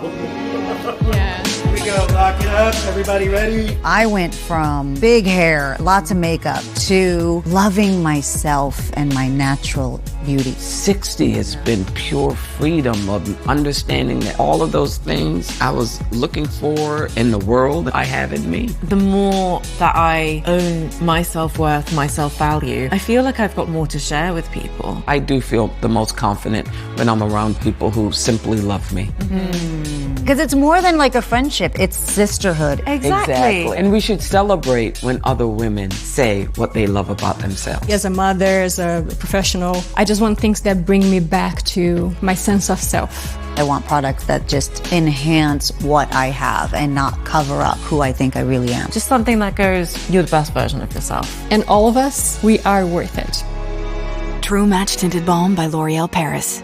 Yeah. Here we go, lock it up. Everybody ready? I went from big hair, lots of makeup, to loving myself and my natural beauty. 60 has been pure freedom of understanding that all of those things I was looking for in the world I have in me. The more that I own my self-worth, my self-value, I feel like I've got more to share with people. I do feel the most confident when I'm around people who simply love me. Because it's more than like a friendship, it's sisterhood. Exactly. And we should celebrate when other women say what they love about themselves. As a mother, as a professional, I just want things that bring me back to my sense of self. I want products that just enhance what I have and not cover up who I think I really am. Just something that goes, you're the best version of yourself. And all of us, we are worth it. True Match Tinted Balm by L'Oréal Paris.